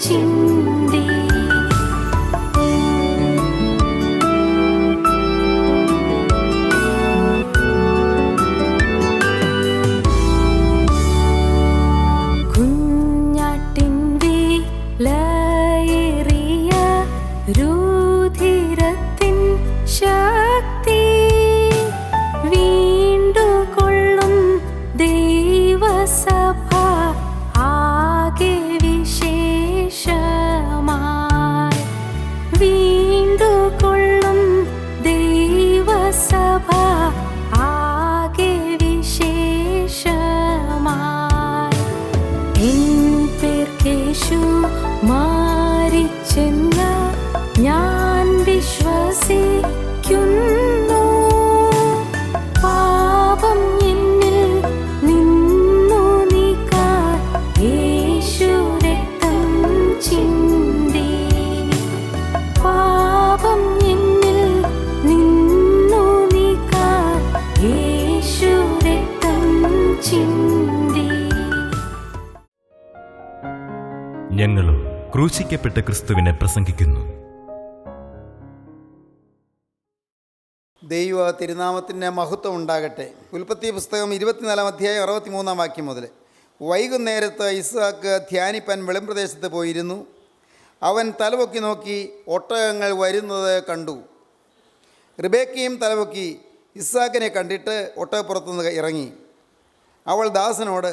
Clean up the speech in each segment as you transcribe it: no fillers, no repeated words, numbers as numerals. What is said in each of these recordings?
ചിന്തി. കുഞ്ഞാട്ടിൻ വിലയേറിയ രുധിരത്തിൻ ശക്തി വീണ്ടുകൊള്ളും ദൈവസഭ ആകെ വിശേഷമായി. വീണ്ടുകൊള്ളും ദൈവസഭ ആകെ വിശേഷമായി. എൻ പേർക്കേശു മാരിച്ചെന്ന് ഞാൻ വിശ്വസിക്കുന്നു. പാപം എന്നിൽ നിന്നു നീക്കാൻ യേശു രക്തം ചിന്തി. പാപം എന്നിൽ നിന്നു നീക്കാൻ യേശു രക്തം ചിന്തി. ഞങ്ങളും ക്രൂശിക്കപ്പെട്ട ക്രിസ്തുവിനെ പ്രസംഗിക്കുന്നു. ദൈവ തിരുനാമത്തിൻ്റെ മഹത്വം ഉണ്ടാകട്ടെ. ഉൽപ്പത്തി പുസ്തകം 24 അധ്യായം 63 വാക്യം മുതൽ. വൈകുന്നേരത്ത് ഇസ്ഹാക്ക് ധ്യാനിപ്പാൻ വെളിമ്പ്രദേശത്ത് പോയിരുന്നു. അവൻ തലപൊക്കി നോക്കി ഒട്ടകങ്ങൾ വരുന്നത് കണ്ടു. റിബേക്കയും തലപൊക്കി ഇസ്ഹാക്കിനെ കണ്ടിട്ട് ഒട്ടകപ്പുറത്തുനിന്ന് ഇറങ്ങി. അവൾ ദാസനോട്,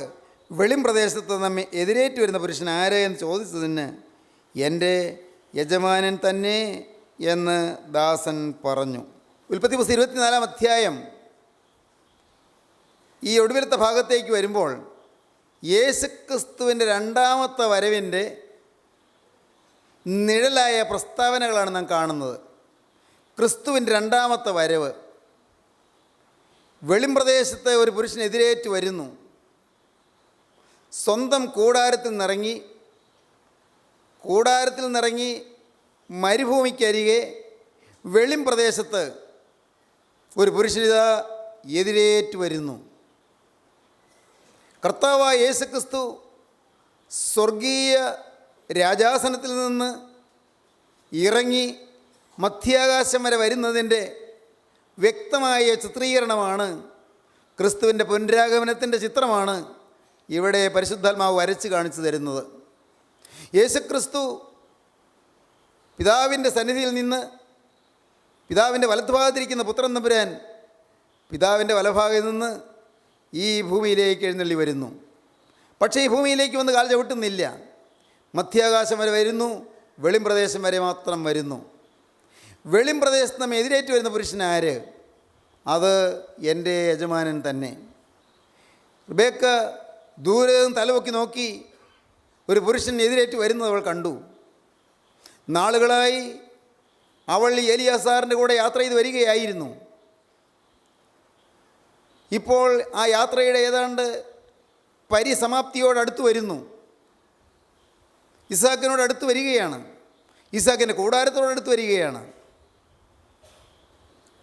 വെളിമ്പ്രദേശത്ത് നമ്മെ എതിരേറ്റു വരുന്ന പുരുഷൻ ആര് എന്ന് ചോദിച്ചതിന്, എൻ്റെ യജമാനൻ തന്നെ എന്ന് ദാസൻ പറഞ്ഞു. ഉൽപ്പത്തി പുസ്തകം 24 അധ്യായം ഈ ഒടുവിലത്തെ ഭാഗത്തേക്ക് വരുമ്പോൾ യേശുക്രിസ്തുവിൻ്റെ രണ്ടാമത്തെ വരവിൻ്റെ നിഴലായ പ്രസ്താവനകളാണ് നാം കാണുന്നത്. ക്രിസ്തുവിൻ്റെ രണ്ടാമത്തെ വരവ്. വെളിമ്പ്രദേശത്ത് ഒരു പുരുഷൻ എതിരേറ്റ് വരുന്നു. സ്വന്തം കൂടാരത്തിൽ നിന്നിറങ്ങി മരുഭൂമിക്കരികെ വെളിമ്പ്രദേശത്ത് ഒരു പുരുഷനിതാ എതിരേറ്റ് വരുന്നു. കർത്താവായ യേശുക്രിസ്തു സ്വർഗീയ രാജാസനത്തിൽ നിന്ന് ഇറങ്ങി മധ്യാകാശം വരെ വരുന്നതിൻ്റെ വ്യക്തമായ ചിത്രീകരണമാണ്, ക്രിസ്തുവിൻ്റെ പുനരാഗമനത്തിൻ്റെ ചിത്രമാണ് ഇവിടെ പരിശുദ്ധാത്മാവ് വരച്ച് കാണിച്ചു തരുന്നത്. യേശുക്രിസ്തു പിതാവിൻ്റെ സന്നിധിയിൽ നിന്ന് പിതാവിൻ്റെ വലത്തുഭാഗത്തിരിക്കുന്ന പുത്രൻ തമ്പുരാൻ പിതാവിൻ്റെ വലഭാഗത്ത് നിന്ന് ഈ ഭൂമിയിലേക്ക് എഴുന്നള്ളി വരുന്നു. പക്ഷേ ഈ ഭൂമിയിലേക്ക് വന്ന് കാൽ ചവിട്ടുന്നില്ല. മധ്യാകാശം വരെ വരുന്നു, വെളിമ്പ്രദേശം വരെ മാത്രം വരുന്നു. വെളിമ്പ്രദേശത്ത് നമ്മെ എതിരേറ്റ് വരുന്ന പുരുഷൻ ആര്? അത് എൻ്റെ യജമാനൻ തന്നെ. റിബേക്ക ദൂരെ നിന്ന് തലപൊക്കി നോക്കി ഒരു പുരുഷൻ എതിരേറ്റ് വരുന്നത് അവൾ കണ്ടു. നാളുകളായി അവൾ എലിയാസാറിൻ്റെ കൂടെ യാത്ര ചെയ്ത് വരികയായിരുന്നു. ഇപ്പോൾ ആ യാത്രയുടെ ഏതാണ്ട് പരിസമാപ്തിയോടടുത്ത് വരുന്നു. ഇസ്ഹാക്കിനോട് അടുത്ത് വരികയാണ്. ഇസ്ഹാക്കിൻ്റെ കൂടാരത്തോടടുത്ത് വരികയാണ്.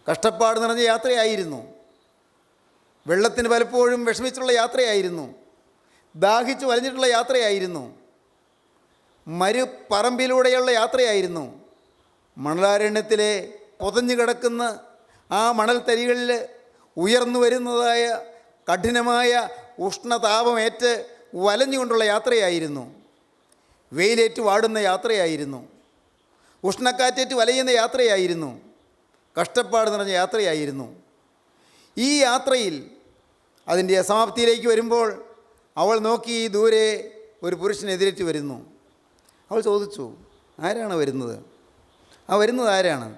കഷ്ടപ്പാട് നിറഞ്ഞ യാത്രയായിരുന്നു. വെള്ളത്തിന് പലപ്പോഴും വിഷമിച്ചുള്ള യാത്രയായിരുന്നു. ദാഹിച്ചു വലഞ്ഞിട്ടുള്ള യാത്രയായിരുന്നു. മരുപ്പറമ്പിലൂടെയുള്ള യാത്രയായിരുന്നു. മണലാരണ്യത്തിലെ പൊതഞ്ഞു കിടക്കുന്ന ആ മണൽത്തരികളിൽ ഉയർന്നു വരുന്നതായ കഠിനമായ ഉഷ്ണതാപമേറ്റ് വലഞ്ഞുകൊണ്ടുള്ള യാത്രയായിരുന്നു. വെയിലേറ്റ് വാടുന്ന യാത്രയായിരുന്നു. ഉഷ്ണക്കാറ്റേറ്റ് വലയുന്ന യാത്രയായിരുന്നു. കഷ്ടപ്പാട് നിറഞ്ഞ യാത്രയായിരുന്നു. ഈ യാത്രയിൽ അതിൻ്റെ അസമാപ്തിയിലേക്ക് വരുമ്പോൾ അവൾ നോക്കി ദൂരെ ഒരു പുരുഷൻ എതിരേറ്റ് വരുന്നു. അവൾ ചോദിച്ചു, ആരാണ് വരുന്നത്? ആ വരുന്നത് ആരാണ്?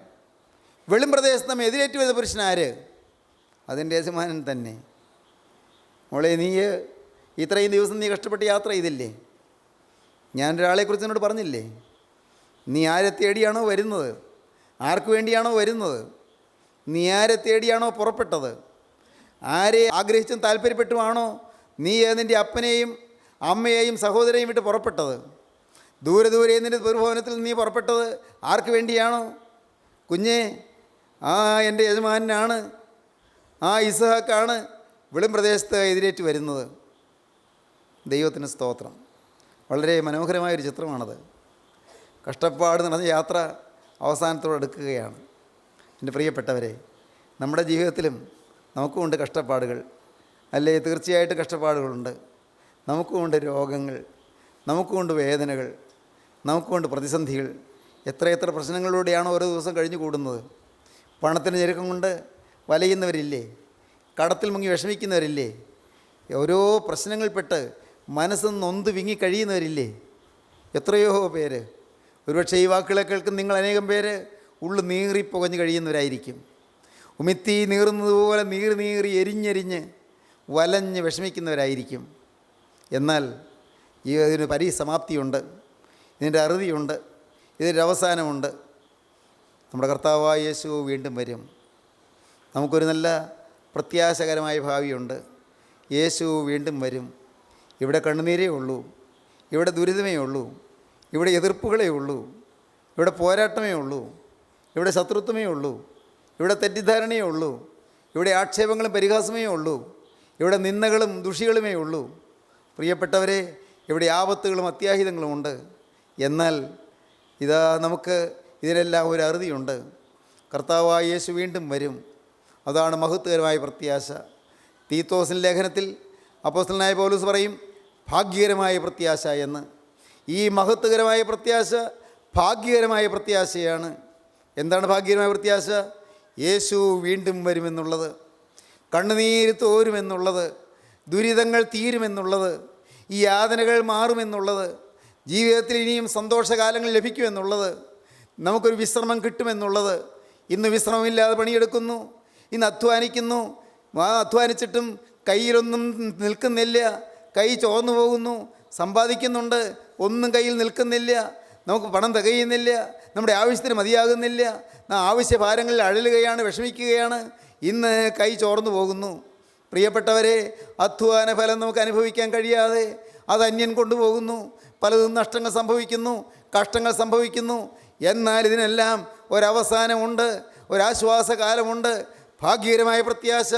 വെളിമ്പ്രദേശത്ത് നമ്മെ എതിരേറ്റ് വരുന്ന പുരുഷൻ ആര്? അതിൻ്റെ യജമാനൻ തന്നെ. മോളെ, നീ ഇത്രയും ദിവസം നീ കഷ്ടപ്പെട്ട് യാത്ര ചെയ്തില്ലേ? ഞാനൊരാളെക്കുറിച്ച് എന്നോട് പറഞ്ഞില്ലേ? നീ ആരെ തേടിയാണോ വരുന്നത്? ആർക്ക് വേണ്ടിയാണോ വരുന്നത്? നീ ആരെ തേടിയാണോ പുറപ്പെട്ടത്? ആരെ ആഗ്രഹിച്ചും താല്പര്യപ്പെട്ടുമാണോ നീ നിൻ്റെ അപ്പനെയും അമ്മയെയും സഹോദരനെയും വിട്ട് പുറപ്പെട്ടത്? ദൂരെ ദൂരെ നിൻ്റെ ദുർഭവനത്തിൽ നീ പുറപ്പെട്ടത് ആർക്ക് വേണ്ടിയാണോ? കുഞ്ഞേ, ആ എൻ്റെ യജമാനാണ്, ആ ഇസ്ഹാക്കാണ് വെളിമ്പ്രദേശത്ത് എതിരേറ്റ് വരുന്നത്. ദൈവത്തിന് സ്തോത്രം. വളരെ മനോഹരമായൊരു ചിത്രമാണത്. കഷ്ടപ്പാട് നടന്ന യാത്ര അവസാനത്തോടെ എടുക്കുകയാണ്. എൻ്റെ പ്രിയപ്പെട്ടവരെ, നമ്മുടെ ജീവിതത്തിലും നമുക്കുമുണ്ട് കഷ്ടപ്പാടുകൾ, അല്ലേ? തീർച്ചയായിട്ടും കഷ്ടപ്പാടുകളുണ്ട്. നമുക്കുമുണ്ട് രോഗങ്ങൾ, നമുക്കുമുണ്ട് വേദനകൾ, നമുക്കുമുണ്ട് പ്രതിസന്ധികൾ. എത്രയെത്ര പ്രശ്നങ്ങളിലൂടെയാണ് ഓരോ ദിവസം കഴിഞ്ഞു കൂടുന്നത്. പണത്തിന് ഞെരുക്കം കൊണ്ട് വലയുന്നവരില്ലേ? കടത്തിൽ മുങ്ങി വിഷമിക്കുന്നവരില്ലേ? ഓരോ പ്രശ്നങ്ങളിൽപ്പെട്ട് മനസ്സ് നൊന്ത് വിങ്ങി കഴിയുന്നവരില്ലേ? എത്രയോ പേര്. ഒരുപക്ഷെ ഈ വാക്കുകളെ കേൾക്കുന്ന നിങ്ങൾ അനേകം പേര് ഉള്ളു നീറി പുകഞ്ഞ് കഴിയുന്നവരായിരിക്കും. ഉമിത്തി നീറുന്നതുപോലെ നീറി എരിഞ്ഞെരിഞ്ഞ് വലഞ്ഞ് വിഷമിക്കുന്നവരായിരിക്കും. എന്നാൽ ഇതിന് പരിസമാപ്തിയുണ്ട്, ഇതിൻ്റെ അറുതിയുണ്ട്, ഇതിൻ്റെ അവസാനമുണ്ട്. നമ്മുടെ കർത്താവായ യേശു വീണ്ടും വരും. നമുക്കൊരു നല്ല പ്രത്യാശകരമായ ഭാവിയുണ്ട്. യേശു വീണ്ടും വരും. ഇവിടെ കണ്ണുനീരേ ഉള്ളൂ, ഇവിടെ ദുരിതമേ ഉള്ളൂ, ഇവിടെ എതിർപ്പുകളേ ഉള്ളൂ, ഇവിടെ പോരാട്ടമേ ഉള്ളൂ, ഇവിടെ ശത്രുത്വമേ ഉള്ളൂ, ഇവിടെ തെറ്റിദ്ധാരണയേ ഉള്ളൂ, ഇവിടെ ആക്ഷേപങ്ങളും പരിഹാസമേ ഉള്ളൂ, ഇവിടെ നിന്ദകളും ദുഷികളുമേ ഉള്ളൂ. പ്രിയപ്പെട്ടവരെ, ഇവിടെ ആപത്തുകളും അത്യാഹിതങ്ങളും ഉണ്ട്. എന്നാൽ ഇതാ നമുക്ക് ഇതിനെല്ലാം ഒരു അറുതിയുണ്ട്. കർത്താവായ യേശു വീണ്ടും വരും. അതാണ് മഹത്വകരമായ പ്രത്യാശ. തീത്തോസിൻ്റെ ലേഖനത്തിൽ അപ്പോസ്തലനായ പൗലോസ് പറയും, ഭാഗ്യകരമായ പ്രത്യാശ എന്ന്. ഈ മഹത്വകരമായ പ്രത്യാശ ഭാഗ്യകരമായ പ്രത്യാശയാണ്. എന്താണ് ഭാഗ്യകരമായ പ്രത്യാശ? യേശു വീണ്ടും വരുമെന്നുള്ളത്, കണ്ണുനീര് തോരുമെന്നുള്ളത്, ദുരിതങ്ങൾ തീരുമെന്നുള്ളത്, ഈ യാതനകൾ മാറുമെന്നുള്ളത്, ജീവിതത്തിൽ ഇനിയും സന്തോഷകാലങ്ങൾ ലഭിക്കുമെന്നുള്ളത്, നമുക്കൊരു വിശ്രമം കിട്ടുമെന്നുള്ളത്. ഇന്ന് വിശ്രമമില്ലാതെ പണിയെടുക്കുന്നു, ഇന്ന് അധ്വാനിക്കുന്നു, അധ്വാനിച്ചിട്ടും കയ്യിലൊന്നും നിൽക്കുന്നില്ല, കൈ ചോർന്നു പോകുന്നു. സമ്പാദിക്കുന്നുണ്ട്, ഒന്നും കയ്യിൽ നിൽക്കുന്നില്ല, നമുക്ക് പണം തികയുന്നില്ല, നമ്മുടെ ആവശ്യത്തിന് മതിയാകുന്നില്ല, ആവശ്യഭാരങ്ങളിൽ അഴലുകയാണ്, വിഷമിക്കുകയാണ്. ഇന്ന് കൈ ചോർന്നു പോകുന്നു. പ്രിയപ്പെട്ടവരെ, അധ്വാന ഫലം നമുക്ക് അനുഭവിക്കാൻ കഴിയാതെ അത് അന്യൻ കൊണ്ടുപോകുന്നു. പലതും നഷ്ടങ്ങൾ സംഭവിക്കുന്നു, കഷ്ടങ്ങൾ സംഭവിക്കുന്നു. എന്നാൽ ഇതിനെല്ലാം ഒരവസാനമുണ്ട്, ഒരാശ്വാസകാലമുണ്ട്. ഭാഗ്യകരമായ പ്രത്യാശ,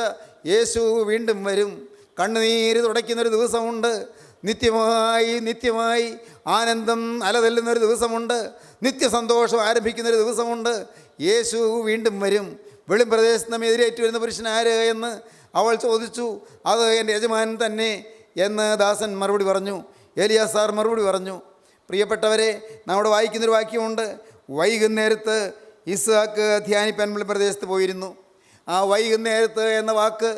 യേശു വീണ്ടും വരും. കണ്ണുനീര് തുടയ്ക്കുന്നൊരു ദിവസമുണ്ട്, നിത്യമായി ആനന്ദം അലതല്ലുന്നൊരു ദിവസമുണ്ട്, നിത്യസന്തോഷം ആരംഭിക്കുന്നൊരു ദിവസമുണ്ട്. യേശു വീണ്ടും വരും. വെളിമ്പ്രദേശത്ത് നമ്മെ എതിരേറ്റു വരുന്ന പുരുഷൻ ആര് എന്ന് അവൾ ചോദിച്ചു. അത് എൻ്റെ യജമാനൻ തന്നെ എന്ന് ദാസൻ മറുപടി പറഞ്ഞു. ഏലിയാസാർ മറുപടി പറഞ്ഞു. പ്രിയപ്പെട്ടവരെ, നമ്മുടെ വായിക്കുന്നൊരു വാക്യമുണ്ട്, വൈകുന്നേരത്ത് ഇസ്ഹാക്ക് ധ്യാനിപ്പാൻ വെളിമ്പ്രദേശത്ത് പോയിരുന്നു. ആ വൈകുന്നേരത്ത് എന്ന വാക്ക്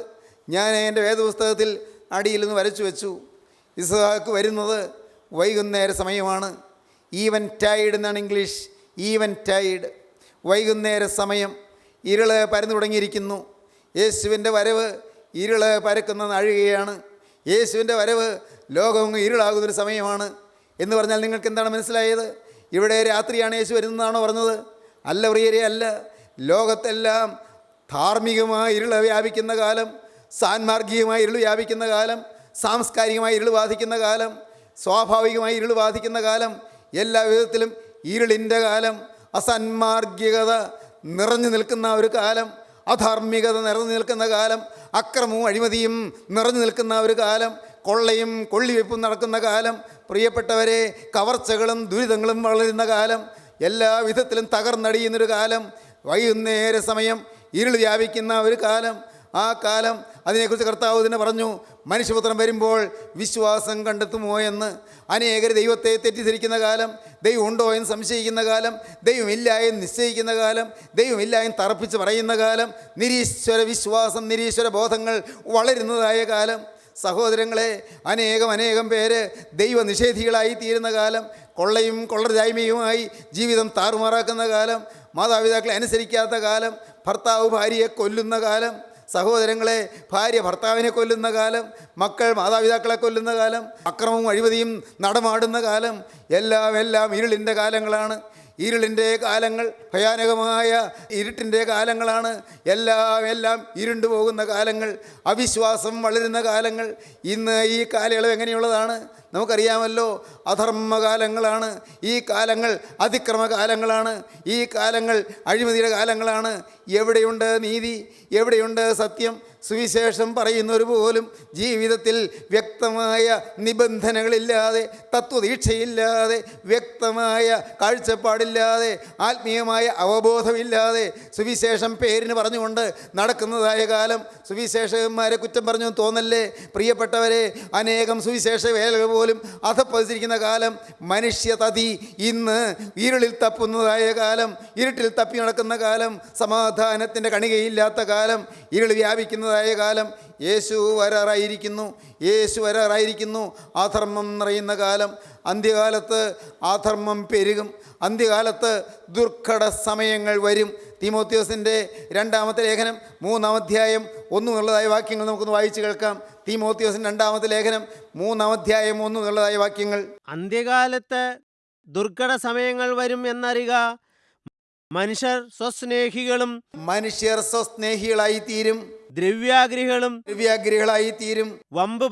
ഞാൻ എൻ്റെ വേദപുസ്തകത്തിൽ അടിയിൽ നിന്ന് വരച്ചു വെച്ചു. ഇസ്ഹാക്ക് വരുന്നത് വൈകുന്നേര സമയമാണ്. ഈവൻ ടൈഡ് എന്നാണ് ഇംഗ്ലീഷ്. ഈവൻ ടൈഡ്, വൈകുന്നേര സമയം. ഇരുള് പരന്നു തുടങ്ങിയിരിക്കുന്നു. യേശുവിൻ്റെ വരവ് ഇരുള് പരക്കുന്ന നാഴികയാണ്. യേശുവിൻ്റെ വരവ് ലോകം ഇരുളാകുന്നൊരു സമയമാണ് എന്ന് പറഞ്ഞാൽ നിങ്ങൾക്ക് എന്താണ് മനസ്സിലായത്? ഇവിടെ രാത്രിയാണ് യേശു വരുന്നതാണോ പറഞ്ഞത്? അല്ല പ്രിയരെ, അല്ല. ലോകത്തെല്ലാം ധാർമ്മികമായ ഇരുള് വ്യാപിക്കുന്ന കാലം, സാൻമാർഗികമായ ഇരുള് വ്യാപിക്കുന്ന കാലം, സാംസ്കാരികമായ ഇരുള് ബാധിക്കുന്ന കാലം, സ്വാഭാവികമായി ഇരുള് ബാധിക്കുന്ന കാലം, എല്ലാ വിധത്തിലും ഇരുളിൻ്റെ കാലം, അസന്മാർഗികത നിറഞ്ഞു നിൽക്കുന്ന ഒരു കാലം, അധാർമികത നിറഞ്ഞു നിൽക്കുന്ന കാലം, അക്രമവും അഴിമതിയും നിറഞ്ഞു നിൽക്കുന്ന ഒരു കാലം, കൊള്ളയും കൊള്ളിവെപ്പും നടക്കുന്ന കാലം. പ്രിയപ്പെട്ടവരെ, കവർച്ചകളും ദുരിതങ്ങളും വളരുന്ന കാലം, എല്ലാ വിധത്തിലും തകർന്നടിയുന്നൊരു കാലം, വൈകുന്നേര സമയം, ഇരുൾ വ്യാപിക്കുന്ന ഒരു കാലം. ആ കാലം, അതിനെക്കുറിച്ച് കർത്താവ് തന്നെ പറഞ്ഞു, മനുഷ്യപുത്രൻ വരുമ്പോൾ വിശ്വാസം കണ്ടെത്തുമോ എന്ന്. അനേകർ ദൈവത്തെ തെറ്റിദ്ധരിക്കുന്ന കാലം, ദൈവം ഉണ്ടോ എന്ന് സംശയിക്കുന്ന കാലം, ദൈവമില്ല എന്ന് നിശ്ചയിക്കുന്ന കാലം, ദൈവമില്ല എന്ന് തറപ്പിച്ച് പറയുന്ന കാലം, നിരീശ്വര വിശ്വാസം, നിരീശ്വര ബോധങ്ങൾ വളരുന്നതായ കാലം. സഹോദരങ്ങളെ, അനേകം പേര് ദൈവനിഷേധികളായി തീരുന്ന കാലം, കൊള്ളയും കൊള്ളരുതായ്മയുമായി ജീവിതം താറുമാറാക്കുന്ന കാലം, മാതാപിതാക്കളെ അനുസരിക്കാത്ത കാലം, ഭർത്താവ് ഭാര്യയെ കൊല്ലുന്ന കാലം. സഹോദരങ്ങളെ, ഭാര്യ ഭർത്താവിനെ കൊല്ലുന്ന കാലം, മക്കൾ മാതാപിതാക്കളെ കൊല്ലുന്ന കാലം, അക്രമവും അഴിമതിയും നടമാടുന്ന കാലം. എല്ലാം ഇരുളിൻ്റെ കാലങ്ങളാണ്. ഇരുളിൻ്റെ കാലങ്ങൾ, ഭയാനകമായ ഇരുട്ടിൻ്റെ കാലങ്ങളാണ്. എല്ലാം ഇരുണ്ടു പോകുന്ന കാലങ്ങൾ, അവിശ്വാസം വളരുന്ന കാലങ്ങൾ. ഇന്ന് ഈ കാലയളവ് എങ്ങനെയുള്ളതാണ് നമുക്കറിയാമല്ലോ. അധർമ്മകാലങ്ങളാണ് ഈ കാലങ്ങൾ, അതിക്രമകാലങ്ങളാണ് ഈ കാലങ്ങൾ, അഴിമതിയുടെ കാലങ്ങളാണ്. എവിടെയുണ്ട് നീതി? എവിടെയുണ്ട് സത്യം? സുവിശേഷം പറയുന്നവർ പോലും ജീവിതത്തിൽ വ്യക്തമായ നിബന്ധനകളില്ലാതെ, തത്വദീക്ഷയില്ലാതെ, വ്യക്തമായ കാഴ്ചപ്പാടില്ലാതെ, ആത്മീയമായ അവബോധമില്ലാതെ സുവിശേഷം പേരിന് പറഞ്ഞുകൊണ്ട് നടക്കുന്നതായ കാലം. സുവിശേഷകന്മാരെ കുറ്റം പറഞ്ഞു തോന്നല്ലേ പ്രിയപ്പെട്ടവരെ. അനേകം സുവിശേഷ വേലകൾ പോലും അധപ്പതിച്ചിരിക്കുന്ന കാലം. മനുഷ്യതതി ഇന്ന് ഇരുളിൽ തപ്പുന്നതായ കാലം, ഇരുട്ടിൽ തപ്പി നടക്കുന്ന കാലം, സമാധാനത്തിൻ്റെ കണികയില്ലാത്ത കാലം, ഇരുൾ വ്യാപിക്കുന്നതായ കാലം. യേശു വരാറായിരിക്കുന്നു, യേശു വരാറായിരിക്കുന്നു. അധർമ്മം നിറയുന്ന കാലം. അന്ത്യകാലത്ത് അധർമ്മം പെരുകും. അന്ത്യകാലത്ത് ദുർഘട സമയങ്ങൾ വരും. തീമോത്തിയോസിൻ്റെ 2-ാമത്തെ ലേഖനം 3-ാം അധ്യായം 1 എന്നുള്ളതായ വാക്യങ്ങൾ നമുക്കൊന്ന് വായിച്ചു കേൾക്കാം. തീമോത്തിയോസിൻ്റെ 2-ാമത്തെ ലേഖനം 3-ാം അധ്യായം 1 എന്നുള്ളതായ വാക്യങ്ങൾ. അന്ത്യകാലത്ത് ദുർഘട സമയങ്ങൾ വരും എന്നറിയുക. മനുഷ്യർ സ്വസ്നേഹികളായി തീരും, ദ്രവ്യാഗ്രഹികളായി തീരും, വമ്പ്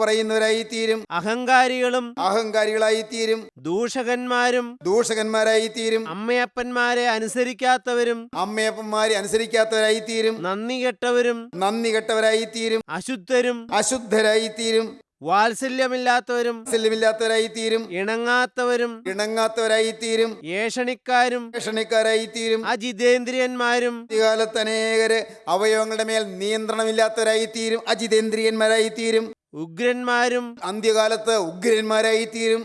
പറയുന്നവരായി തീരും, അഹങ്കാരികളായി തീരും, ദൂഷകന്മാരായി തീരും, അമ്മയപ്പന്മാരെ അനുസരിക്കാത്തവരായി തീരും, നന്ദി കെട്ടവരായി തീരും, അശുദ്ധരായി തീരും, വാത്സല്യമില്ലാത്തവരായി തീരും, ഇണങ്ങാത്തവരായി തീരും, ഏഷണിക്കാരായി തീരും, അജിതേന്ദ്രിയന്മാരും. കാലത്ത് അനേകര് അവയവങ്ങളുടെ മേൽ നിയന്ത്രണമില്ലാത്തവരായി തീരും, അജിതേന്ദ്രിയന്മാരായി തീരും, ഉഗ്രന്മാരും. അന്ത്യകാലത്ത് ഉഗ്രന്മാരായി തീരും,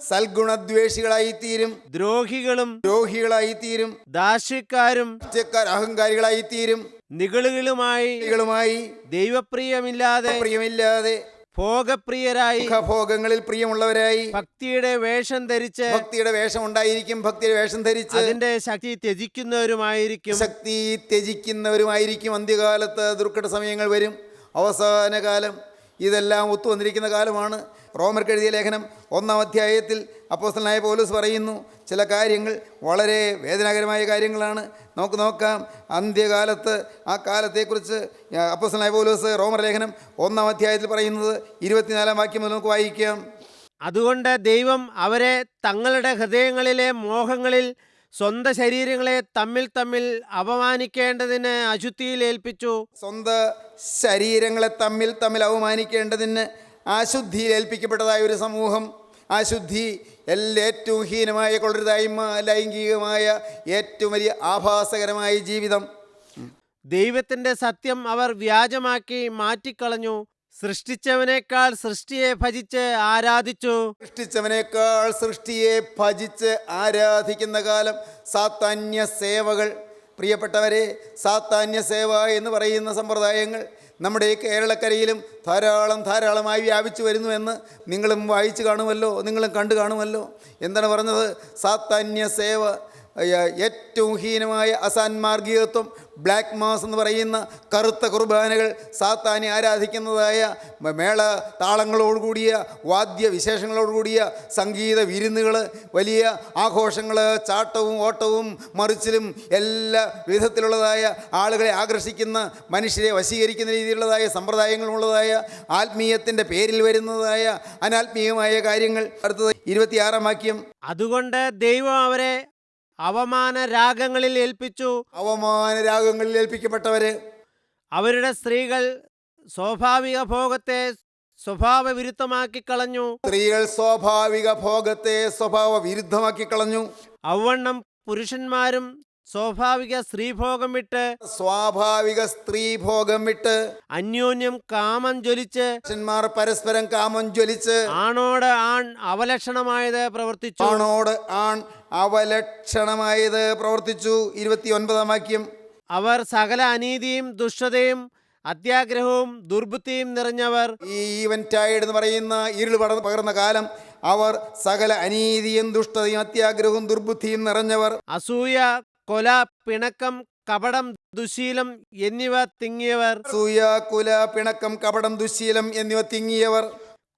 സൽഗുണദ്വേഷികളായി തീരും, ദ്രോഹികളായി തീരും, ദാസ്യക്കാരും, അഹങ്കാരികളായി തീരും, നിഗളുകളുമായി ദൈവപ്രിയമില്ലാതെ ഭോഗങ്ങളിൽ പ്രിയമുള്ളവരായി, ഭക്തിയുടെ വേഷം ഉണ്ടായിരിക്കും, ഭക്തിയുടെ വേഷം ധരിച്ച് അതിന്റെ ശക്തി ത്യജിക്കുന്നവരുമായിരിക്കും. അന്ത്യകാലത്ത് ദുർഘട സമയങ്ങൾ വരും, അവസാന കാലം. ഇതെല്ലാം ഒത്തുവന്നിരിക്കുന്ന കാലമാണ്. റോമർക്ക് എഴുതിയ ലേഖനം 1-ാം അധ്യായത്തിൽ അപ്പോസ്തലനായ പൗലോസ് പറയുന്നു ചില കാര്യങ്ങൾ, വളരെ വേദനാകരമായ കാര്യങ്ങളാണ്. നമുക്ക് നോക്കാം അന്ത്യകാലത്ത് ആ കാലത്തെക്കുറിച്ച് അപ്പോസ്തലനായ പൗലോസ് റോമർ ലേഖനം 1-ാം അധ്യായത്തിൽ പറയുന്നത് 24-ാം വാക്യം മുതൽ നമുക്ക് വായിക്കാം. അതുകൊണ്ട് ദൈവം അവരെ തങ്ങളുടെ ഹൃദയങ്ങളിലെ മോഹങ്ങളിൽ സ്വന്തം ശരീരങ്ങളെ തമ്മിൽ അപമാനിക്കേണ്ടതിന് അശുദ്ധിയിൽ ഏൽപ്പിച്ചു. സ്വന്തം ശരീരങ്ങളെ തമ്മിൽ അവമാനിക്കേണ്ടതിന് അശുദ്ധിയിൽ ഏൽപ്പിക്കപ്പെട്ടതായ ഒരു സമൂഹം. അശുദ്ധി ഏറ്റവും ഹീനമായ കൊള്ളരുതായ്മ, ലൈംഗികമായ ഏറ്റവും വലിയ ആഭാസകരമായ ജീവിതം. ദൈവത്തിന്റെ സത്യം അവർ വ്യാജമാക്കി മാറ്റിക്കളഞ്ഞു. സൃഷ്ടിച്ചവനേക്കാൾ സൃഷ്ടിയെ ഭജിച്ച് ആരാധിക്കുന്ന കാലം. സാത്താന്യ സേവകൾ. പ്രിയപ്പെട്ടവരെ, സാത്താന്യ സേവ എന്ന് പറയുന്ന സമ്പ്രദായങ്ങൾ നമ്മുടെ ഈ കേരളക്കരയിലും ധാരാളമായി വ്യാപിച്ചു വരുന്നുവെന്ന് നിങ്ങളും വായിച്ചു കാണുമല്ലോ, നിങ്ങളും കണ്ടു കാണുമല്ലോ. എന്താണ് പറഞ്ഞത്? സാത്താന്യ സേവ, ഏറ്റവും ഹീനമായ അസാൻമാർഗീയത്വം, ബ്ലാക്ക് മാസ് എന്ന് പറയുന്ന കറുത്ത കുർബാനകൾ, സാത്താനെ ആരാധിക്കുന്നതായ മേള താളങ്ങളോടുകൂടിയ, വാദ്യവിശേഷങ്ങളോടുകൂടിയ സംഗീത വിരുന്നുകൾ, വലിയ ആഘോഷങ്ങൾ, ചാട്ടവും ഓട്ടവും മറിച്ചിലും എല്ലാ വിധത്തിലുള്ളതായ ആളുകളെ ആകർഷിക്കുന്ന, മനുഷ്യരെ വശീകരിക്കുന്ന രീതിയിലുള്ളതായ സമ്പ്രദായങ്ങളുള്ളതായ ആത്മീയത്തിൻ്റെ പേരിൽ വരുന്നതായ അനാത്മീയമായ കാര്യങ്ങൾ. അടുത്തത് 26-ാം വാക്യം. അതുകൊണ്ട് ദൈവം അവരെ അവമാന രാഗങ്ങളിൽ ഏൽപ്പിക്കപ്പെട്ടവര്, അവരുടെ സ്ത്രീകൾ സ്വാഭാവിക ഭോഗത്തെ സ്വഭാവവിരുദ്ധമാക്കി കളഞ്ഞു. അവണ്ണം പുരുഷന്മാരും സ്വാഭാവിക സ്ത്രീഭോഗം വിട്ട് അന്യോന്യം കാമം ജ്വലിച്ച്, പരസ്പരം കാമം ജ്വലിച്ച് ആണോട് ആൺ അവലക്ഷണമായത് പ്രവർത്തിച്ചു. 29-ാം വാക്യം. അവർ സകല അനീതിയും ദുഷ്ടതയും അത്യാഗ്രഹവും ദുർബുദ്ധിയും നിറഞ്ഞവർ. ഈ ഈവൻറ്റൈഡ് എന്ന് പറയുന്ന ഇരുൾ പകർന്ന കാലം. അവർ സകല അനീതിയും ദുഷ്ടതയും അത്യാഗ്രഹവും ദുർബുദ്ധിയും നിറഞ്ഞവർ. അസൂയ, കൊല, പിണക്കം, കപടം, ദുശീലം എന്നിവ തിങ്ങിയവർ.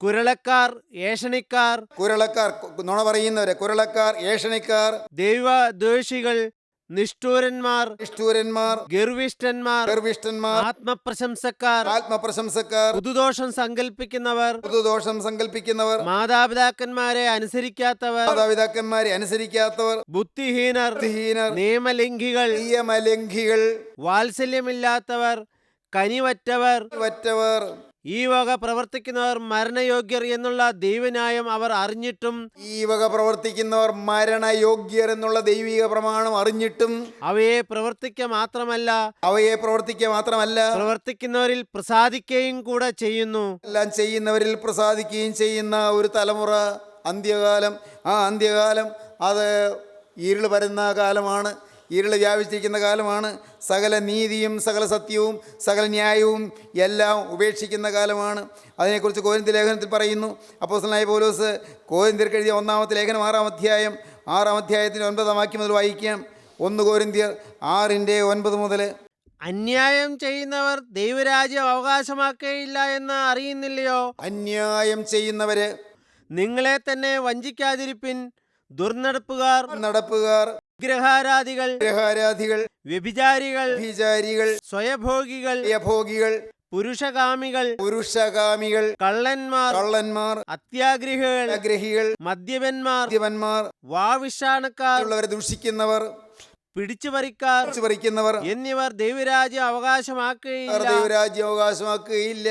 കുരളക്കാർ, ഏഷണിക്കാർ, നുണ പറയുന്നവര്, കുരളക്കാർ, ഏഷണിക്കാർ, ദൈവദ്വേഷികൾ, നിഷ്ഠൂരന്മാർ, നിഷ്ഠൂരന്മാർ, ഗർവിഷ്ഠന്മാർ, ഗർവിഷ്ഠന്മാർ, ആത്മപ്രശംസക്കാർ, ആത്മപ്രശംസക്കാർ, പുതുദോഷം സങ്കല്പിക്കുന്നവർ, പുതുദോഷം സങ്കല്പിക്കുന്നവർ, മാതാപിതാക്കന്മാരെ അനുസരിക്കാത്തവർ, മാതാപിതാക്കന്മാരെ അനുസരിക്കാത്തവർ, ബുദ്ധിഹീനർ, ബുദ്ധിഹീനർ, നിയമലംഘികൾ, നിയമലംഘികൾ, വാത്സല്യമില്ലാത്തവർ, കനിവറ്റവർ, വറ്റവർ, ഈ വക പ്രവർത്തിക്കുന്നവർ മരണയോഗ്യർ എന്നുള്ള ദൈവന്യായം അവർ അറിഞ്ഞിട്ടും ഈ വക പ്രവർത്തിക്കുന്നവർ മരണയോഗ്യർ എന്നുള്ള ദൈവിക പ്രമാണം അറിഞ്ഞിട്ടും അവയെ പ്രവർത്തിക്കുക മാത്രമല്ല അവയെ പ്രവർത്തിക്കുക മാത്രമല്ല പ്രവർത്തിക്കുന്നവരിൽ പ്രസാദിക്കുകയും കൂടെ ചെയ്യുന്നു. എല്ലാം ചെയ്യുന്നവരിൽ പ്രസാദിക്കുകയും ചെയ്യുന്ന ഒരു തലമുറ അന്ത്യകാലം. ആ അന്ത്യകാലം അത് ഇരുൾ പരന്ന കാലമാണ്, ഇരുൾ വ്യാപിച്ചിരിക്കുന്ന കാലമാണ്. സകല നീതിയും സകല സത്യവും സകല ന്യായവും എല്ലാം ഉപേക്ഷിക്കുന്ന കാലമാണ്. അതിനെക്കുറിച്ച് കോരിന്ത്യർ ലേഖനത്തിൽ പറയുന്നു. അപ്പോസ്തലനായ പൗലോസ് കോരിന്ത്യർക്ക് എഴുതിയ 1-ാമത്തെ ലേഖനം 6-ാം അധ്യായം 6-ാം അധ്യായത്തിൻ്റെ 9-ാം വാക്യം മുതൽ വായിക്കാം. 1 കോരിന്ത്യർ 6:9 മുതൽ. അന്യായം ചെയ്യുന്നവർ ദൈവരാജ്യം അവകാശമാക്കുകയില്ല എന്ന് അറിയുന്നില്ലയോ? അന്യായം ചെയ്യുന്നവര്, നിങ്ങളെ തന്നെ വഞ്ചിക്കാതിരിപ്പിൻ. ദുർനടപ്പുകാർ, നടപ്പുകാർ, വിഗ്രഹാരാധികൾ, ഗ്രഹാരാധികൾ, വ്യഭിചാരികൾ, വിചാരികൾ, സ്വയഭോഗികൾ, യഭോഗികൾ, പുരുഷകാമികൾ, പുരുഷകാമികൾ, കള്ളന്മാർ, കള്ളന്മാർ, അത്യാഗ്രഹികൾ, അഗ്രഹികൾ, മദ്യപന്മാർ, മദ്യപന്മാർ, വാവിഷാണക്കാർ, ഉള്ളവരെ ദൂഷിക്കുന്നവർ, പിടിച്ചുപറിക്കാർ പറിക്കുന്നവർ എന്നിവർ ദൈവരാജ്യം അവകാശമാക്കുകയില്ല. ദൈവരാജ്യം അവകാശമാക്കുകയില്ല.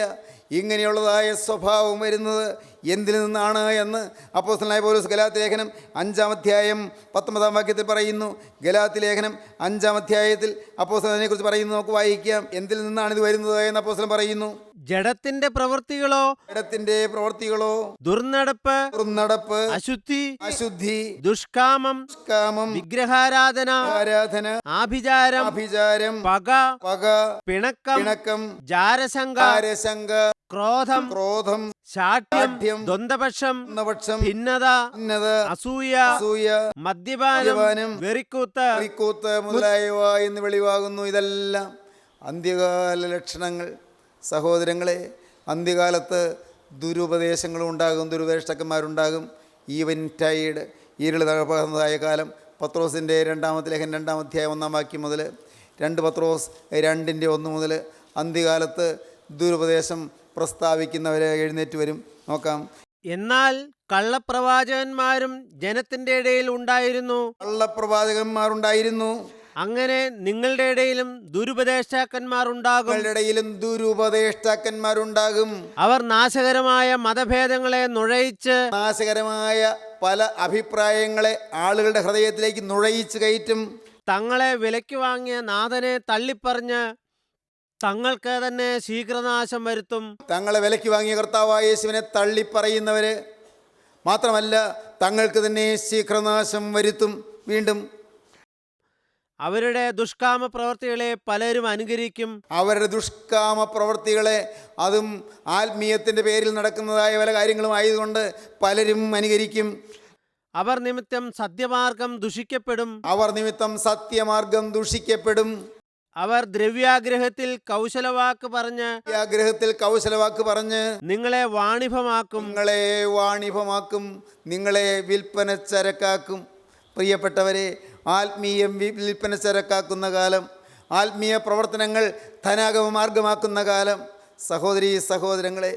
ഇങ്ങനെയുള്ളതായ സ്വഭാവം വരുന്നത് എന്തിൽ നിന്നാണ് എന്ന് അപ്പോസ്തലനായ പൗലോസ് ഗലാത്യ ലേഖനം 5-ാം അധ്യായം 19-ാം വാക്യത്തിൽ പറയുന്നു. ഗലാത്യ ലേഖനം 5-ാം അധ്യായത്തിൽ അപ്പോസ്തലൻ അതിനെക്കുറിച്ച് പറയുന്നു. നമുക്ക് വായിക്കാം. എന്തിൽ നിന്നാണ് ഇത് വരുന്നത് എന്ന് അപ്പോസ്തലൻ പറയുന്നു. ജഡത്തിന്റെ പ്രവൃത്തികളോ, ജഡത്തിന്റെ പ്രവൃത്തികളോ, ദുർനടപ്പ്, ദുർനടപ്പ്, അശുദ്ധി, അശുദ്ധി, ദുഷ്കാമം, കാമം, വിഗ്രഹാരാധന, ആരാധന, ആഭിചാരം, അഭിചാരം, പക, പക, പിണക്കം, പിണക്കം, ജാരശങ്ക, ആരശങ്ക, ക്രോധം, ക്രോധം, ശാഠ്യം, ദ്വന്ദ്പക്ഷം, പക്ഷം, ഭിന്നത, ഭിന്നത, അസൂയ, അസൂയ, മദ്യപാനം, വെറിക്കൂത്ത്, വെറിക്കൂത്ത് മുതലായവ എന്ന് വെളിവാകുന്നു. ഇതെല്ലാം അന്ത്യകാല ലക്ഷണങ്ങൾ. സഹോദരങ്ങളെ, അന്ത്യകാലത്ത് ദുരുപദേശങ്ങളും ഉണ്ടാകും, ദുരുപദേഷ്ടക്കന്മാരുണ്ടാകും. ഈവൻറ്റൈഡ്, ഇരുൾ തകർന്നതായ കാലം. പത്രോസിൻ്റെ 2-ാമത്തെ ലേഖനം 2-ാം അധ്യായം 1-ാം വാക്യം മുതൽ, 2 പത്രോസ് 2:1 മുതൽ അന്ത്യകാലത്ത് ദുരുപദേശം പ്രസ്താവിക്കുന്നവരെ എഴുന്നേറ്റ് വരും. നോക്കാം. എന്നാൽ കള്ളപ്രവാചകന്മാരും ജനത്തിന്റെ ഇടയിൽ ഉണ്ടായിരുന്നു. കള്ളപ്രവാചകന്മാരുണ്ടായിരുന്നു. അങ്ങനെ നിങ്ങളുടെ ഇടയിലും ദുരുപദേഷ്ടാക്കന്മാർ ഉണ്ടാകും. നിങ്ങളുടെ ഇടയിലും ദുരുപദേഷ്ടാക്കന്മാരുണ്ടാകും. അവർ നാശകരമായ മതഭേദങ്ങളെ നുഴയിച്ച് നാശകരമായ പല അഭിപ്രായങ്ങളെ ആളുകളുടെ ഹൃദയത്തിലേക്ക് നുഴയിച്ച് കയറ്റും. തങ്ങളെ വിലയ്ക്ക് വാങ്ങിയ നാഥനെ തള്ളിപ്പറഞ്ഞ് തങ്ങൾക്ക് തന്നെ ശീഘ്രനാശം വരുത്തും. തങ്ങളെ വിലയ്ക്ക് വാങ്ങിയ കർത്താവായ യേശുവിനെ തള്ളിപ്പറയുന്നവര് മാത്രമല്ല, തങ്ങൾക്ക് തന്നെ ശീഘ്രനാശം വരുത്തും. വീണ്ടും അവരുടെ ദുഷ്കാമ പ്രവർത്തികളെ പലരും അനുകരിക്കും. അവരുടെ ദുഷ്കാമ പ്രവൃത്തികളെ, അതും ആത്മീയത്തിൻ്റെ പേരിൽ നടക്കുന്നതായ പല കാര്യങ്ങളും ആയതുകൊണ്ട് പലരും അനുകരിക്കും. അവർ നിമിത്തം സത്യമാർഗം ദുഷിക്കപ്പെടും. അവർ നിമിത്തം സത്യമാർഗം ദുഷിക്കപ്പെടും. അവർ ദ്രവ്യാഗ്രഹത്തിൽ കൗശലവാക്ക് പറഞ്ഞ് ആഗ്രഹത്തിൽ കൗശലവാക്ക് പറഞ്ഞ് നിങ്ങളെ വാണിഭമാക്കും. നിങ്ങളെ വാണിഭമാക്കും, നിങ്ങളെ വിൽപ്പന ചരക്കാക്കും. പ്രിയപ്പെട്ടവരെ, ആത്മീയം വിൽപ്പന ചരക്കാക്കുന്ന കാലം, ആത്മീയ പ്രവർത്തനങ്ങൾ ധനാഗമ മാർഗമാക്കുന്ന കാലം. സഹോദരീ സഹോദരങ്ങളെ,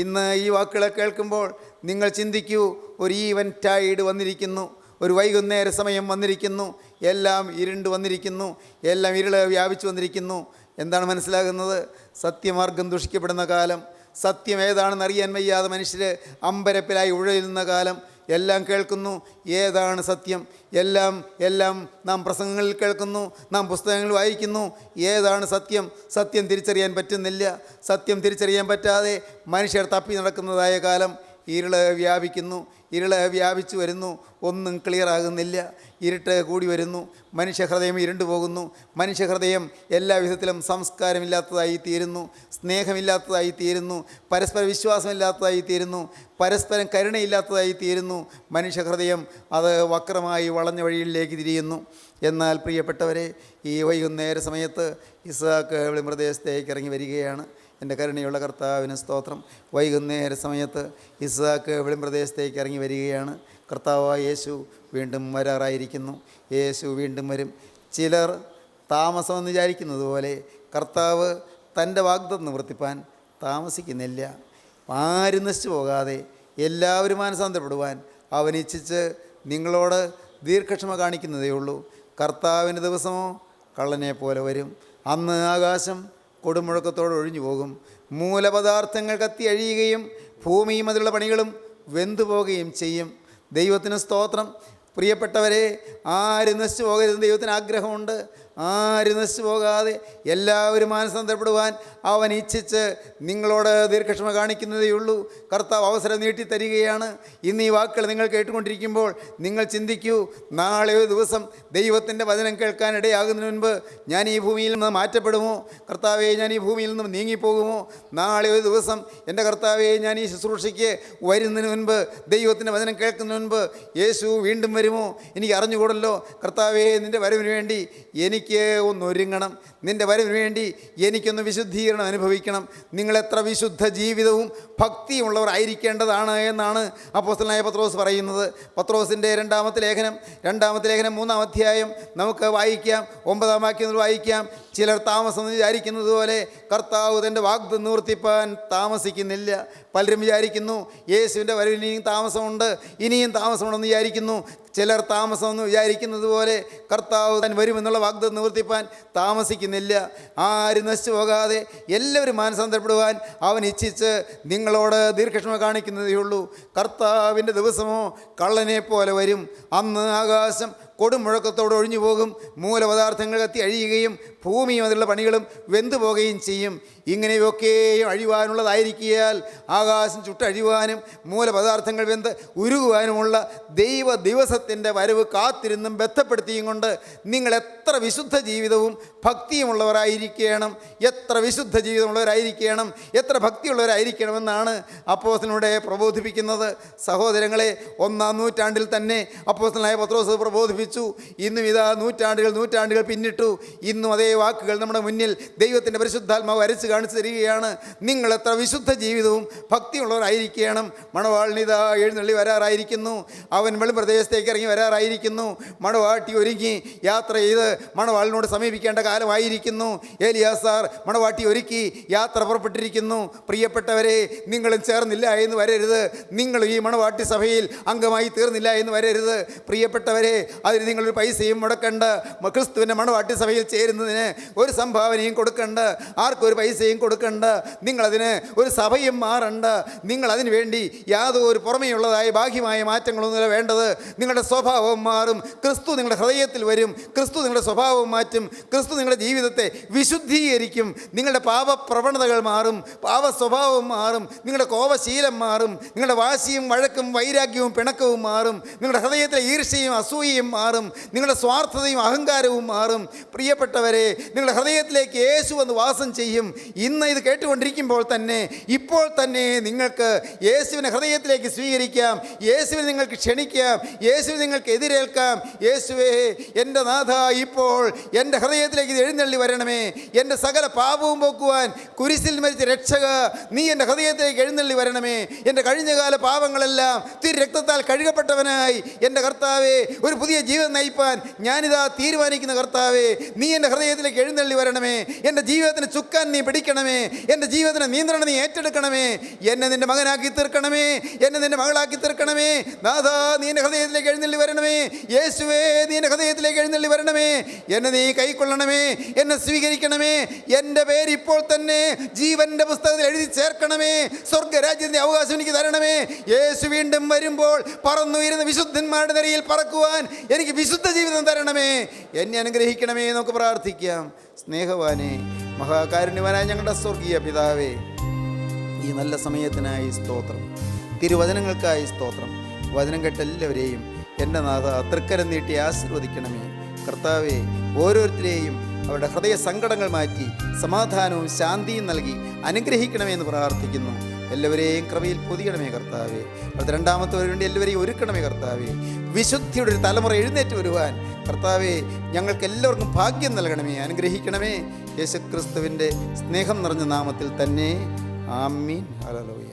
ഇന്ന് ഈ വാക്കുകളെ കേൾക്കുമ്പോൾ നിങ്ങൾ ചിന്തിക്കൂ, ഒരു ഈവൻറ്റായിഡ് വന്നിരിക്കുന്നു, ഒരു വൈകുന്നേര സമയം വന്നിരിക്കുന്നു, എല്ലാം ഇരുണ്ട് വന്നിരിക്കുന്നു, എല്ലാം ഇരുള് വ്യാപിച്ചു വന്നിരിക്കുന്നു. എന്താണ് മനസ്സിലാകുന്നത്? സത്യമാർഗം ദുഷിക്കപ്പെടുന്ന കാലം. സത്യം ഏതാണെന്ന് അറിയാൻ വയ്യാതെ മനുഷ്യർ അമ്പരപ്പിലായി ഉഴലുന്ന കാലം. എല്ലാം കേൾക്കുന്നു, ഏതാണ് സത്യം? എല്ലാം നാം പ്രസംഗങ്ങളിൽ കേൾക്കുന്നു, നാം പുസ്തകങ്ങൾ വായിക്കുന്നു. ഏതാണ് സത്യം? സത്യം തിരിച്ചറിയാൻ പറ്റുന്നില്ല. സത്യം തിരിച്ചറിയാൻ പറ്റാതെ മനുഷ്യർ തപ്പി നടക്കുന്നതായ കാലം. ഇരുള് വ്യാപിക്കുന്നു, ഇരുള് വ്യാപിച്ചു വരുന്നു, ഒന്നും ക്ലിയറാകുന്നില്ല. ഇരുട്ട് കൂടി വരുന്നു, മനുഷ്യഹൃദയം ഇരുണ്ടു പോകുന്നു. മനുഷ്യഹൃദയം എല്ലാ വിധത്തിലും സംസ്കാരമില്ലാത്തതായി തീരുന്നു, സ്നേഹമില്ലാത്തതായി തീരുന്നു, പരസ്പര വിശ്വാസമില്ലാത്തതായി തീരുന്നു, പരസ്പരം കരുണയില്ലാത്തതായി തീരുന്നു. മനുഷ്യഹൃദയം അത് വക്രമായി വളഞ്ഞ വഴിയിലേക്ക് തിരിയുന്നു. എന്നാൽ പ്രിയപ്പെട്ടവരെ, ഈ വൈകുന്നേര സമയത്ത് ഇസ്ഹാക്ക് വെളിമ്പ്രദേശത്തേക്ക് ഇറങ്ങി വരികയാണ്. എൻ്റെ കരുണയുള്ള കർത്താവിന് സ്തോത്രം. വൈകുന്നേര സമയത്ത് ഇസ്ഹാക്ക് വെളിമ്പ്രദേശത്തേക്ക് ഇറങ്ങി വരികയാണ്. കർത്താവായ യേശു വീണ്ടും വരാറായിരിക്കുന്നു. യേശു വീണ്ടും വരും. ചിലർ താമസമെന്ന് വിചാരിക്കുന്നത് പോലെ കർത്താവ് തൻ്റെ വാഗ്ദത്തം നിവർത്തിപ്പാൻ താമസിക്കുന്നില്ല. ആരും നശിച്ചു പോകാതെ എല്ലാവരും മാനസാന്തരപ്പെടുവാൻ അവൻ ഇച്ഛിച്ച് നിങ്ങളോട് ദീർഘക്ഷമ കാണിക്കുന്നതേ ഉള്ളൂ. കർത്താവിൻ്റെ ദിവസമോ കള്ളനെ പോലെ വരും. അന്ന് ആകാശം കൊടുമുഴക്കത്തോടെ ഒഴിഞ്ഞു പോകും, മൂലപദാർത്ഥങ്ങൾ കത്തി അഴിയുകയും ഭൂമിയും അതിലുള്ള പണികളും വെന്തുപോകുകയും ചെയ്യും. ദൈവത്തിന് സ്തോത്രം. പ്രിയപ്പെട്ടവരെ, ആരും നശിച്ചു പോകരുത്. ദൈവത്തിന് ആഗ്രഹമുണ്ട് ആരും നശിച്ചു പോകാതെ എല്ലാവരും മാനസാന്തരപ്പെടുവാൻ അവൻ ഇച്ഛിച്ച് നിങ്ങളോട് ദീർഘക്ഷമ കാണിക്കുന്നതേ ഉള്ളൂ. കർത്താവ് അവസരം നീട്ടിത്തരികയാണ്. ഇന്ന് ഈ വാക്കുകൾ നിങ്ങൾ കേട്ടുകൊണ്ടിരിക്കുമ്പോൾ നിങ്ങൾ ചിന്തിക്കൂ, നാളെ ഒരു ദിവസം ദൈവത്തിൻ്റെ വചനം കേൾക്കാൻ ഇടയാകുന്നതിന് മുൻപ് ഞാൻ ഈ ഭൂമിയിൽ നിന്ന് മാറ്റപ്പെടുമോ? കർത്താവേ, ഞാൻ ഈ ഭൂമിയിൽ നിന്ന് നീങ്ങിപ്പോകുമോ? നാളെ ഒരു ദിവസം എൻ്റെ കർത്താവേ, ഞാൻ ഈ ശുശ്രൂഷയ്ക്ക് വരുന്നതിന് മുൻപ്, ദൈവത്തിൻ്റെ വചനം കേൾക്കുന്നതിന് മുൻപ് യേശു വീണ്ടും വരുമോ? എനിക്ക് അറിഞ്ഞുകൂടല്ലോ. കർത്താവേ, നിൻ്റെ വരവിന് വേണ്ടി എനിക്ക് ഒന്നൊരുങ്ങണം. നിൻ്റെ വരവിന് വേണ്ടി എനിക്കൊന്ന് വിശുദ്ധീകരണം അനുഭവിക്കണം. നിങ്ങളെത്ര വിശുദ്ധ ജീവിതവും ഭക്തിയുള്ളവരായിരിക്കേണ്ടതാണ് എന്നാണ് അപ്പോസ്തലനായ പത്രോസ് പറയുന്നത്. പത്രോസിൻ്റെ രണ്ടാമത്തെ ലേഖനം 3-ാം അധ്യായം നമുക്ക് വായിക്കാം. 9-ാം വാക്യം വായിക്കാം. ചിലർ താമസം വിചാരിക്കുന്നത് പോലെ കർത്താവ് തൻ്റെ വാഗ്ദത്തം നിവർത്തിപ്പാൻ താമസിക്കുന്നില്ല. പലരും വിചാരിക്കുന്നു യേശുവിൻ്റെ വരവിന് ഇനിയും താമസമുണ്ട്, ഇനിയും താമസമുണ്ടെന്ന് വിചാരിക്കുന്നു. ചിലർ താമസമെന്ന് വിചാരിക്കുന്നത് പോലെ കർത്താവ് താൻ വരുമെന്നുള്ള വാഗ്ദത്തം നിവർത്തിപ്പാൻ താമസിക്കുന്നില്ല. ആരും നശിച്ചു പോകാതെ എല്ലാവരും മാനസാന്തരപ്പെടുവാൻ അവൻ ഇച്ഛിച്ച് നിങ്ങളോട് ദീർഘക്ഷമ കാണിക്കുന്നതേ ഉള്ളൂ. കർത്താവിൻ്റെ ദിവസമോ കള്ളനെ പോലെ വരും. അന്ന് ആകാശം കൊടുമുഴക്കത്തോടെ ഒഴിഞ്ഞു പോകും, മൂലപദാർത്ഥങ്ങൾ കത്തി അഴിയുകയും ഭൂമിയും അതിലുള്ള പണികളും വെന്തുപോകുകയും ചെയ്യും. ഇങ്ങനെയൊക്കെയും അഴിവാനുള്ളതായിരിക്കിയാൽ ആകാശം ചുട്ടഴിയുവാനും മൂലപദാർത്ഥങ്ങൾ വെന്ത് ഉരുകുവാനുമുള്ള ദൈവ ദിവസത്തിൻ്റെ വരവ് കാത്തിരുന്നും ബന്ധപ്പെടുത്തിയും കൊണ്ട് നിങ്ങൾ എത്ര വിശുദ്ധ ജീവിതവും ഭക്തിയുമുള്ളവരായിരിക്കണം, എത്ര വിശുദ്ധ ജീവിതമുള്ളവരായിരിക്കണം, എത്ര ഭക്തിയുള്ളവരായിരിക്കണമെന്നാണ് അപ്പോസ്തലനോട് പ്രബോധിപ്പിക്കുന്നത്. സഹോദരങ്ങളെ, 1-ാം നൂറ്റാണ്ടിൽ തന്നെ അപ്പോസ്തലനായ പത്രോസ് പ്രബോധിപ്പിച്ചു. ഇന്നും ഇതാ നൂറ്റാണ്ടുകൾ പിന്നിട്ടു. ഇന്നും അതേ വാക്കുകൾ നമ്മുടെ മുന്നിൽ ദൈവത്തിൻ്റെ പരിശുദ്ധാത്മാവ് വരച്ച് കാണിച്ചു തരികയാണ്. നിങ്ങൾ എത്ര വിശുദ്ധ ജീവിതവും ഭക്തിയുള്ളവരായിരിക്കണം. മണവാളിനിതാ എഴുന്നള്ളി വരാറായിരിക്കുന്നു. അവൻ വെളിപ്രദേശത്തേക്ക് ഇറങ്ങി വരാറായിരിക്കുന്നു. മണവാട്ടി ഒരുങ്ങി യാത്ര ചെയ്ത് മണവാളിനോട് സമീപിക്കേണ്ട കാലമായിരിക്കുന്നു. ഏലിയാസാർ മണവാട്ടി ഒരുക്കി യാത്ര പുറപ്പെട്ടിരിക്കുന്നു. പ്രിയപ്പെട്ടവരെ, നിങ്ങളും ചേർന്നില്ല എന്ന് വരരുത്. നിങ്ങളും ഈ മണവാട്ടി സഭയിൽ അംഗമായി തീർന്നില്ല എന്ന് വരരുത്. പ്രിയപ്പെട്ടവരെ, അതിന് നിങ്ങളൊരു പൈസയും മുടക്കണ്ട. ക്രിസ്തുവിൻ്റെ മണവാട്ടി സഭയിൽ ചേരുന്നതിന് ഒരു സംഭാവനയും കൊടുക്കണ്ട, ആർക്കൊരു പൈസയും കൊടുക്കണ്ട. നിങ്ങളതിന് ഒരു സഭയും മാറണ്ട. നിങ്ങളതിന് വേണ്ടി യാതൊരു പുറമേയുള്ളതായ ബാഹ്യമായ മാറ്റങ്ങളൊന്നുമില്ല വേണ്ടത്. നിങ്ങളുടെ സ്വഭാവം മാറും. ക്രിസ്തു നിങ്ങളുടെ ഹൃദയത്തിൽ വരും. ക്രിസ്തു നിങ്ങളുടെ സ്വഭാവം മാറ്റും. ക്രിസ്തു നിങ്ങളുടെ ജീവിതത്തെ വിശുദ്ധീകരിക്കും. നിങ്ങളുടെ പാപപ്രവണതകൾ മാറും, പാപ സ്വഭാവം മാറും, നിങ്ങളുടെ കോപശീലം മാറും, നിങ്ങളുടെ വാശിയും വഴക്കും വൈരാഗ്യവും പിണക്കവും മാറും, നിങ്ങളുടെ ഹൃദയത്തിലെ ഈർഷ്യയും അസൂയയും മാറും, നിങ്ങളുടെ സ്വാർത്ഥതയും അഹങ്കാരവും മാറും. പ്രിയപ്പെട്ടവരെ, നിങ്ങളുടെ ഹൃദയത്തിലേക്ക് യേശു വന്ന് വാസം ചെയ്യും. ഇന്ന് ഇത് കേട്ടുകൊണ്ടിരിക്കുമ്പോൾ തന്നെ, ഇപ്പോൾ തന്നെ നിങ്ങൾക്ക് യേശുവിനെ ഹൃദയത്തിലേക്ക് സ്വീകരിക്കാം. യേശുവിനെ നിങ്ങൾക്ക് ക്ഷണിക്കാം. യേശുവിനെ നിങ്ങൾക്ക് എതിരേൽക്കാം. യേശുവേ, എൻ്റെ നാഥ, ഇപ്പോൾ എൻ്റെ ഹൃദയത്തിലേക്ക് ഇത് എഴുന്നള്ളി വരണമേ. എൻ്റെ സകല പാപവും പോക്കുവാൻ കുരിശിൽ മരിച്ച രക്ഷക, നീ എൻ്റെ ഹൃദയത്തിലേക്ക് എഴുന്നള്ളി വരണമേ. എൻ്റെ കഴിഞ്ഞകാല പാപങ്ങളെല്ലാം തിരു രക്തത്താൽ കഴുകപ്പെട്ടവനായി എൻ്റെ കർത്താവേ, ഒരു പുതിയ ജീവിതം നയിപ്പാൻ ഞാനിതാ തീരുമാനിക്കുന്ന കർത്താവേ, നീ എൻ്റെ ഹൃദയത്തിലേക്ക് എഴുന്നള്ളി വരണമേ. എൻ്റെ ജീവിതത്തിന് ചുക്കാൻ നീ പിടിക്കണമേ. എൻ്റെ ജീവിതത്തിന് നിയന്ത്രണം നീ ഏറ്റെടുക്കണമേ. എന്നെ നിൻ്റെ മകനാക്കി തീർക്കണമേ. എന്നെ നിൻ്റെ മകളാക്കി തീർക്കണമേ. നാഥാ, നീ എൻ്റെ ഹൃദയത്തിലേക്ക് എഴുന്നള്ളി വരണമേ. യേശുവേ, നീ എൻ്റെ ഹൃദയത്തിലേക്ക് എഴുന്നള്ളി വരണമേ. എന്നെ നീ കൈക്കൊള്ളണമേ. എന്നെ സ്വീകരിക്കണമേ. എൻ്റെ പേര് ഇപ്പോൾ തന്നെ ജീവൻ്റെ പുസ്തകത്തിൽ എഴുതി ചേർക്കണമേ. സ്വർഗരാജ്യത്തിൻ്റെ അവകാശം എനിക്ക് തരണമേ. യേശു വീണ്ടും വരുമ്പോൾ പറന്നുയരുന്ന വിശുദ്ധന്മാരുടെ നിരയിൽ പറക്കുവാൻ എനിക്ക് വിശുദ്ധ ജീവിതം തരണമേ. എന്നെ അനുഗ്രഹിക്കണമേ. നമുക്ക് പ്രാർത്ഥിക്കാം. സ്നേഹവാനേ, മഹാകാരുണ്യവാനായ ഞങ്ങളുടെ സ്വർഗീയ പിതാവേ, ഈ നല്ല സമയത്തിനായി സ്തോത്രം. തിരുവചനങ്ങൾക്കായി സ്തോത്രം. വചനം കേട്ട എല്ലാവരെയും എൻ്റെ നാഥ തൃക്കരം നീട്ടി ആശീർവദിക്കണമേ. കർത്താവേ, ഓരോരുത്തരെയും അവരുടെ ഹൃദയ സങ്കടങ്ങൾ മാറ്റി സമാധാനവും ശാന്തിയും നൽകി അനുഗ്രഹിക്കണമെന്ന് പ്രാർത്ഥിക്കുന്നു. എല്ലാവരെയും കൃപയിൽ പൊതിയണമേ കർത്താവേ. അത് രണ്ടാമത്തെ വേണ്ടി എല്ലാവരെയും ഒരുക്കണമേ കർത്താവേ. വിശുദ്ധിയുടെ ഒരു തലമുറ എഴുന്നേറ്റ് വരുവാൻ കർത്താവേ, ഞങ്ങൾക്ക് എല്ലാവർക്കും ഭാഗ്യം നൽകണമേ. അനുഗ്രഹിക്കണമേ. യേശുക്രിസ്തുവിൻ്റെ സ്നേഹം നിറഞ്ഞ നാമത്തിൽ തന്നെ. ആമീൻ. ഹല്ലേലൂയ.